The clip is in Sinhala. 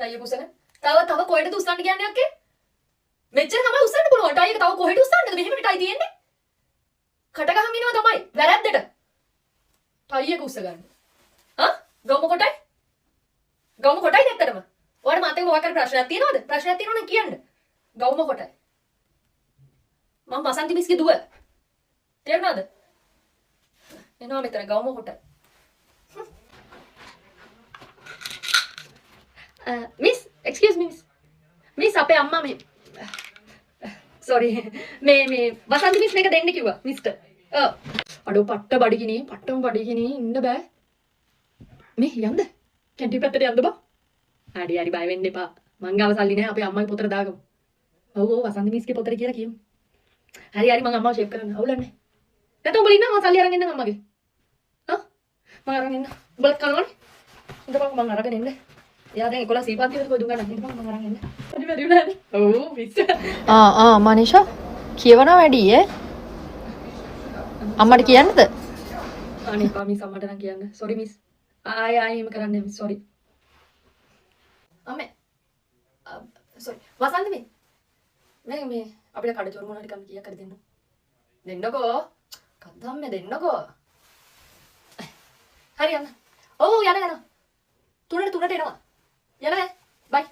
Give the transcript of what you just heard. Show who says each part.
Speaker 1: ටයි එක උස්සන. තව කොහෙටද උස්සන්න කියන්නේ අක්කේ? මෙච්චර තමයි උස්සන්න පුළුවන්. ටයි එක තව කොහෙට උස්සන්නද? මෙහෙම ටයි තියෙන්නේ. කට ගහන් ඉනවා තමයි. වැරද්දට. ටයි එක උස්ස ගන්න. හා? ගවම කොටයි? ගවම කොටයි නැත්තටම. ඔයාලට මාත් එක්ක මොකක් හරි ප්‍රශ්නයක් තියෙනවද? ප්‍රශ්නයක් තියෙනවා නම් කියන්න. ගවම කොටයි. මම වසන්ති මිස්ගේ දුව. තේරුණාද? එනවා මෙතන ගවම කොටයි. මිස් එක්ස්කියුස් මී මිස් අපේ අම්මා මේ සෝරි මේ වසන්ති මිස් මේක දෙන්න කිව්වා මිස්ටර්. අඩෝ පට්ට බඩගිනි පට්ටම බඩගිනි ඉන්න බෑ. මේ යන්න කැන්ටින් පැත්තට යන්න බා. හරි බය වෙන්න එපා. මං ගාව සල්ලි නැහැ අපේ අම්මගේ පොතට දාගමු. ඔව් වසන්ති මිස්ගේ පොතට කියලා කියමු. හරි මං අම්මාව ෂේප් කරන්න අවුලන්නේ. නැත්නම් උඹලා ඉන්නවා මං සල්ලි අරන් එන්නම් අම්මගේ. හා මං අරන් එන්න. උඹලත් කනවනේ. ඉඳපන් මං අරගෙන එන්න. එයා දැන් 11 සීපාන්ති වලට දුන්නා නම් ඉඳපන් මං අරන් එන්න. හරි වුණාද? ඔව් මිස්.
Speaker 2: මනිෂා කියවනවා වැඩි ඈ. අම්මට කියන්නද?
Speaker 1: අනේ පා මිස් අම්මට නම් කියන්න. Sorry miss. ආයෙ එහෙම කරන්නේ මිස් සෝරි. අම්මේ සෝරි වසන්ති මේ අපිට කඩ චෝරු මොනවද කම් කීයක් හරි දෙන්න. දෙන්නකෝ. කද්දම්මේ දෙන්නකෝ. හරි යන්න. ඔව් යන්න. 3ට එනවා. යන්න බයි.